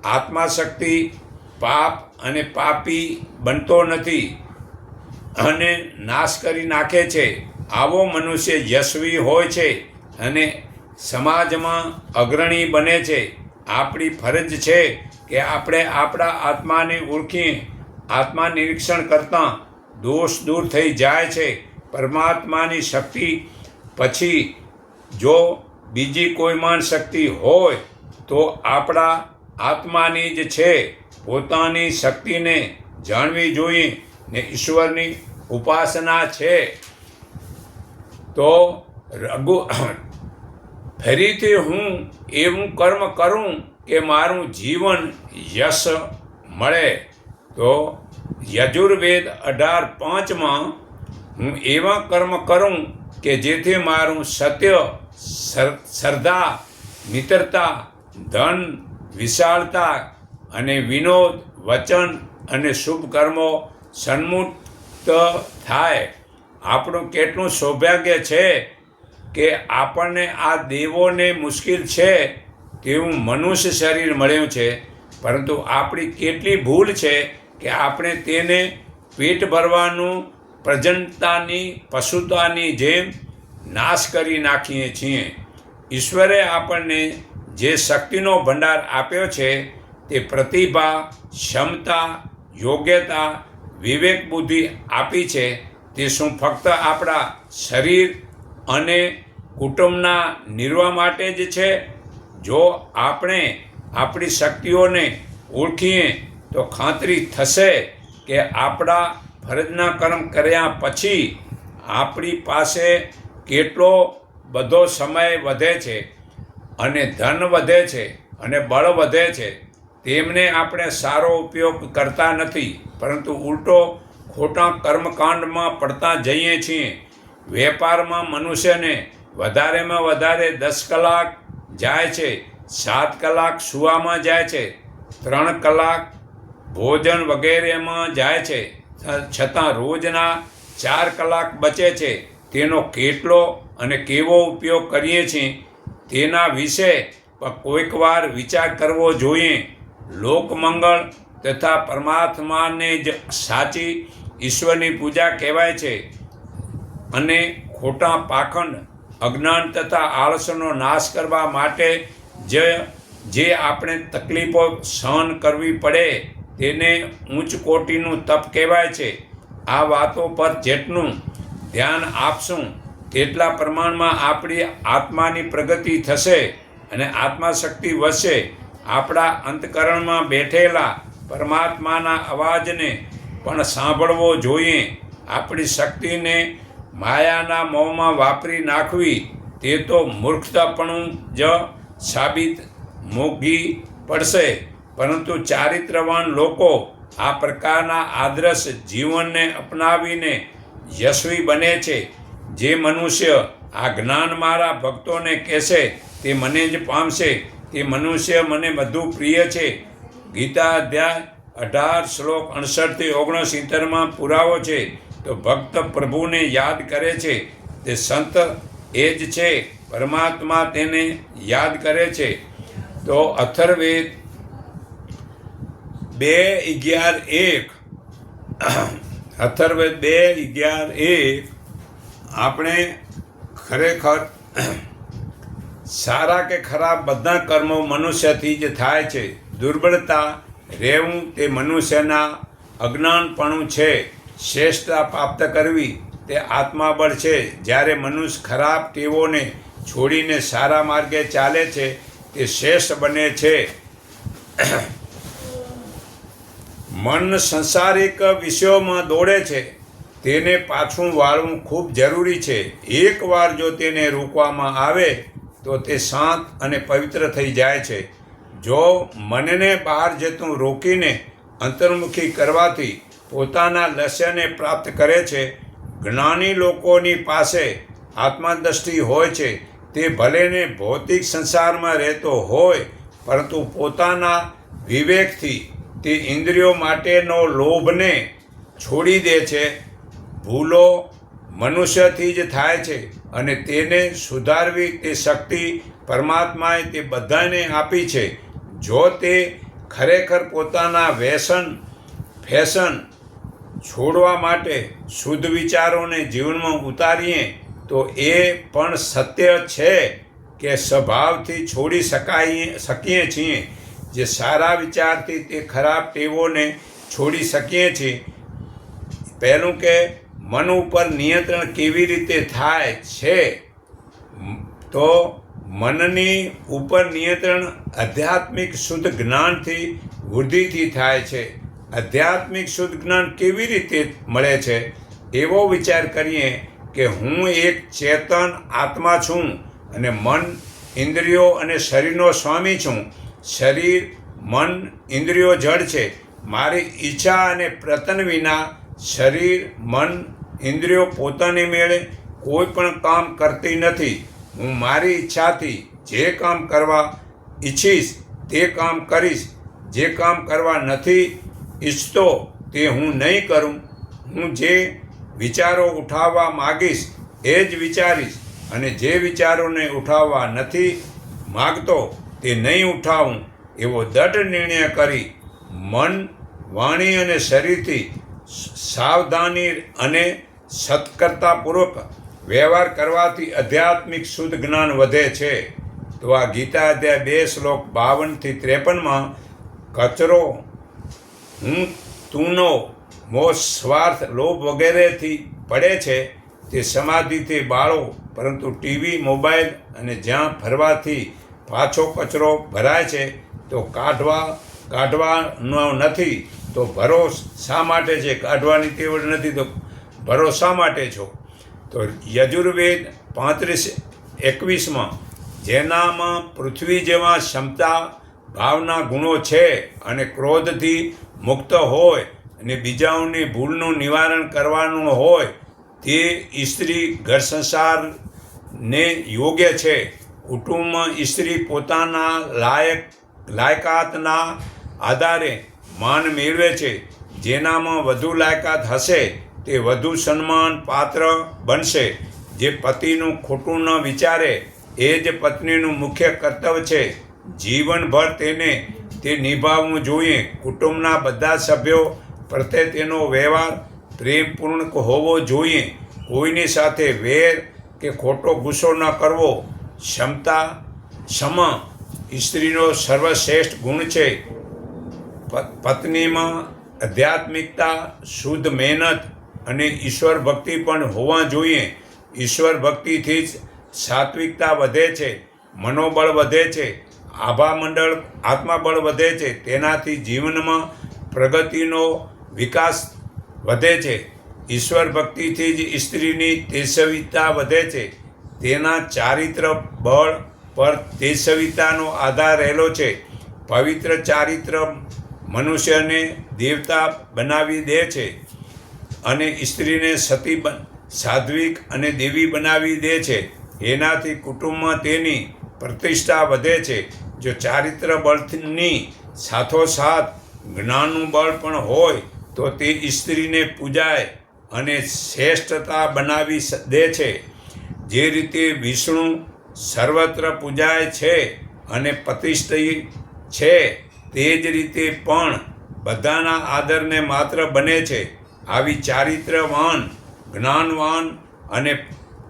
આત્માશક્તિ પાપ અને પાપી બનતો નથી અને નાશ કરી નાખે છે. આવો મનુષ્ય યશસ્વી હોય છે અને સમાજમાં અગ્રણી બને છે. આપણી ફરજ છે કે આપણે આપણા આત્માને ઓળખીએ. આત્મા નિરીક્ષણ કરતાં દોષ દૂર થઈ જાય છે. પરમાત્માની શક્તિ પછી જો બીજી કોઈમાં શક્તિ હોય તો આપણા આત્માની જ છે. પોતાની શક્તિને જાણવી જોઈએ ને ઈશ્વરની ઉપાસના છે. તો ફરીથી હું એવું કર્મ કરું કે મારું જીવન યશ મળે. તો યજુર્વેદ 18:5 હું એવા કર્મ કરું કે જેથી મારું સત્ય, શ્રદ્ધા, મિત્રતા, ધન, વિશાળતા અને વિનોદ, વચન અને શુભ કર્મો સન્મુક્ત થાય. આપણું કેટલું સૌભાગ્ય છે કે આપણને આ દેવોને મુશ્કેલ છે તેવું મનુષ્ય શરીર મળ્યું છે. પરંતુ આપણી કેટલી ભૂલ છે કે આપણે તેને પેટ ભરવાનું પ્રજનતાની પશુતાની જેમ નાશ કરી નાખીએ છીએ. ઈશ્વરે આપણને જે શક્તિનો ભંડાર આપ્યો છે તે પ્રતિભા, ક્ષમતા, યોગ્યતા, વિવેક બુદ્ધિ આપી છે. તે શું ફક્ત આપણા શરીર અને કુટુંબના નિર્વાહ માટે જ છે? જો આપણે આપણી શક્તિઓને ઓળખીએ તો ખાતરી થશે કે આપણા ફરજના કર્મ કર્યા પછી આપણી પાસે કેટલો બધો સમય વધે છે અને ધન વધે છે અને બળ વધે છે. તેમને આપણે સારો ઉપયોગ કરતા નથી, પરંતુ ઉલટો ખોટા કર્મકાંડમાં પડતા જઈએ છીએ. વેપારમાં મનુષ્યને વધારેમાં વધારે 10 કલાક જાય છે, 7 કલાક સૂવામાં જાય છે, 3 કલાક ભોજન વગેરેમાં જાય છે, છતાં રોજના 4 કલાક બચે છે. તેનો કેટલો અને કેવો ઉપયોગ કરીએ છીએ તેના વિશે પણ કોઈક વાર વિચાર કરવો જોઈએ. લોકમંગળ તથા પરમાત્માને જ સાચી ઈશ્વરની પૂજા કહેવાય છે અને ખોટા પાખંડ, અજ્ઞાન તથા આળસનો નાશ કરવા માટે જે આપણે તકલીફો સહન કરવી પડે તેને ઉચ્ચ કોટીનું તપ કહેવાય છે. આ વાતો પર જેટલું ધ્યાન આપશું તેટલા પ્રમાણમાં આપણી આત્માની પ્રગતિ થશે અને આત્માશક્તિ વધશે. આપણા અંતકરણમાં બેઠેલા પરમાત્માના અવાજને પણ સાંભળવો જોઈએ. આપણી શક્તિને માયાના મોંમાં વાપરી નાખવી તે તો મૂર્ખતાપણું જ સાબિત મોંઘી પડશે. પરંતુ ચારિત્રવાન લોકો આ પ્રકારના આદર્શ જીવનને અપનાવીને યશસ્વી બને છે. જે મનુષ્ય આ જ્ઞાન મારા ભક્તોને કહેશે તે મને જ પામશે, તે મનુષ્ય મને વધુ પ્રિય છે. ગીતા અધ્યાય 18 શ્લોક 68-69 પુરાવો છે. તો ભક્ત પ્રભુને યાદ કરે છે તે સંત એ જ છે, પરમાત્મા તેને યાદ કરે છે. તો અથર્વવેદ 2:11 અથર્વવેદ 2:11 આપણે ખરેખર સારા કે ખરાબ બધા કર્મો મનુષ્યથી જ થાય છે. દુર્બળતા રહેવું તે મનુષ્યના અજ્ઞાનપણું છે. શ્રેષ્ઠતા પ્રાપ્ત કરવી તે આત્માબળ છે. જ્યારે મનુષ્ય ખરાબ ટેવોને છોડીને સારા માર્ગે ચાલે છે તે શ્રેષ્ઠ બને છે. મન સંસારિક વિષયોમાં દોડે છે, તેને પાછું વાળવું ખૂબ જરૂરી છે. એકવાર જો તેને રોકવામાં આવે તો તે શાંત અને પવિત્ર થઈ જાય છે. જો મનને બહાર જતું રોકીને અંતર્મુખી કરવાથી પોતાના લક્ષ્યને પ્રાપ્ત કરે છે. જ્ઞાની લોકોની પાસે આત્મદ્રષ્ટિ હોય છે. તે ભલેને ભૌતિક સંસારમાં રહેતો હોય, પરંતુ પોતાના વિવેકથી તે ઇન્દ્રિયો માટેનો લોભને છોડી દે છે. ભૂલો મનુષ્યથી જ થાય છે અને તેને સુધારવી તે શક્તિ પરમાત્માએ તે બધાને આપી છે. જો તે ખરેખર પોતાના ફેશન છોડવા માટે શુદ્ધ વિચારોને જીવનમાં ઉતારીએ તો એ પણ સત્ય છે કે સ્વભાવથી છોડી શકીએ છીએ. જે સારા વિચારથી તે ખરાબ ટેવોને છોડી શકીએ છીએ. પહેલું કે મન ઉપર નિયંત્રણ કેવી રીતે થાય છે? તો મનની ઉપર નિયંત્રણ આધ્યાત્મિક શુદ્ધ જ્ઞાનથી વૃદ્ધિથી થાય છે. આધ્યાત્મિક શુદ્ધ જ્ઞાન કેવી રીતે મળે છે? એવો વિચાર કરીએ કે હું એક ચેતન આત્મા છું અને મન, ઇન્દ્રિયો અને શરીરનો સ્વામી છું. શરીર, મન, ઇન્દ્રિયો જડ છે. મારી ઈચ્છા અને પ્રયત્ન વિના શરીર, મન, ઇન્દ્રિયો પોતાની મેળે કોઈ પણ કામ કરતી નથી. હું મારી ઈચ્છાથી જે કામ કરવા ઈચ્છીશ તે કામ કરીશ. જે કામ કરવા નથી ઈચ્છતો તે હું નહીં કરું. હું જે વિચારો ઉઠાવવા માગીશ એ જ વિચારીશ અને જે વિચારોને ઉઠાવવા નથી માગતો તે નહીં ઉઠાવું. એવો દૃઢ નિર્ણય કરી મન, વાણી અને શરીરથી સાવધાની અને સતર્કતાપૂર્વક વ્યવહાર કરવાથી આધ્યાત્મિક શુદ્ધ જ્ઞાન વધે છે. તો આ ગીતા અધ્યાય 2 શ્લોક 52-53 કચરો હું તુંનો મોહ, સ્વાર્થ, લોભ વગેરેથી પડે છે તે સમાધિથી બાળો. પરંતુ ટીવી, મોબાઈલ અને જ્યાં ફરવાથી પાછો કચરો ભરાય છે તો કાઢવાનો નથી. તો ભરો શા માટે છે? કાઢવાની ટેવ નથી તો ભરો શા માટે છો? તો યજુર્વેદ 35:21 જેનામાં પૃથ્વી જેવા ક્ષમતા, ભાવના ગુણો છે અને ક્રોધથી મુક્ત હોય અને બીજાઓની ભૂલનું નિવારણ કરવાનું હોય તે સ્ત્રી ઘર સંસારને યોગ્ય છે. કુટુંબમાં સ્ત્રી પોતાના લાયકાતના આધારે માન મેળવે છે. જેનામાં વધુ લાયકાત હશે તે વધુ સન્માન પાત્ર બનશે. જે પતિનું ખોટું ન વિચારે એ જ પત્નીનું મુખ્ય કર્તવ્ય છે. જીવનભર તેને તે નિભાવવું જોઈએ. કુટુંબના બધા સભ્યો પ્રત્યે તેનો વ્યવહાર પ્રેમપૂર્ણ હોવો જોઈએ. કોઈની સાથે વેર કે ખોટો ગુસ્સો ન કરવો. ક્ષમા સ્ત્રીનો સર્વશ્રેષ્ઠ ગુણ છે. પત્નીમાં આધ્યાત્મિકતા, શુદ્ધ મહેનત અને ઈશ્વર ભક્તિ પણ હોવા જોઈએ. ઈશ્વર ભક્તિથી જ સાત્વિકતા વધે છે, મનોબળ વધે છે, આભામંડળ આત્મબળ વધે છે, તેનાથી જીવનમાં પ્રગતિનો વિકાસ વધે છે. ઈશ્વર ભક્તિથી જ સ્ત્રીની તેજસ્વીતા વધે છે. તેના ચારિત્ર બળ પર તેજસ્વીતાનો આધાર રહેલો છે. પવિત્ર ચારિત્ર મનુષ્યને દેવતા બનાવી દે છે અને સ્ત્રીને સતી સાધ્વિક અને દેવી બનાવી દે છે. એનાથી કુટુંબમાં તેની પ્રતિષ્ઠા વધે છે. જો ચારિત્ર બળની સાથોસાથ જ્ઞાનનું બળ પણ હોય તો તે સ્ત્રીને પૂજાય અને શ્રેષ્ઠતા બનાવી દે છે. જે રીતે વિષ્ણુ સર્વત્ર પૂજાય છે અને પ્રતિષ્ઠિત છે, તે જ રીતે પણ બધાના આદરને માત્ર બને છે. આવી ચારિત્રવાન, જ્ઞાનવાન અને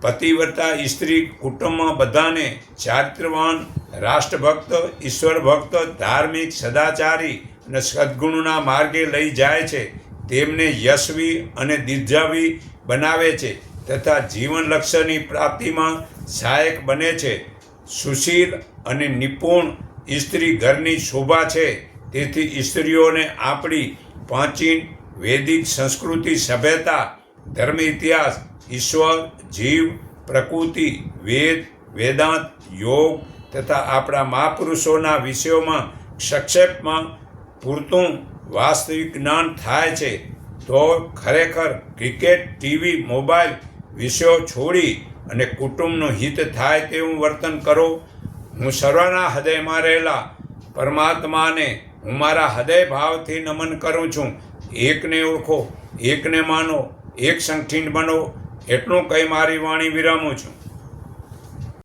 પતિવ્રતા સ્ત્રી કુટુંબમાં બધાને ચારિત્રવાન, રાષ્ટ્રભક્ત, ઈશ્વરભક્ત, ધાર્મિક, સદાચારી અને સદ્ગુણના માર્ગે લઈ જાય છે. તેમને યશવી અને દીર્ઘાવી બનાવે છે તથા જીવન લક્ષ્યની પ્રાપ્તિમાં સહાયક બને છે. સુશીલ અને નિપુણ સ્ત્રી ઘરની શોભા છે. તેથી સ્ત્રીઓને આપણી પ્રાચીન વૈદિક સંસ્કૃતિ, સભ્યતા, ધર્મ ઇતિહાસ, ઈશ્વર, જીવ, પ્રકૃતિ, વેદ, વેદાંત, યોગ તથા આપણા મહાપુરુષોના વિષયોમાં સંક્ષેપમાં પૂરતું વાસ્તવિક જ્ઞાન થાય છે. તો ખરેખર ક્રિકેટ, ટીવી, મોબાઈલ વિષયો છોડી અને કુટુંબનું હિત થાય તેવું વર્તન કરો. હું સર્વના હૃદયમાં રહેલા પરમાત્માને હું મારા હૃદય ભાવથી નમન કરું છું. એકને ઓળખો, એકને માનો, એક સંગઠિત બનો. એટલું કહી મારી વાણી વિરામું છું.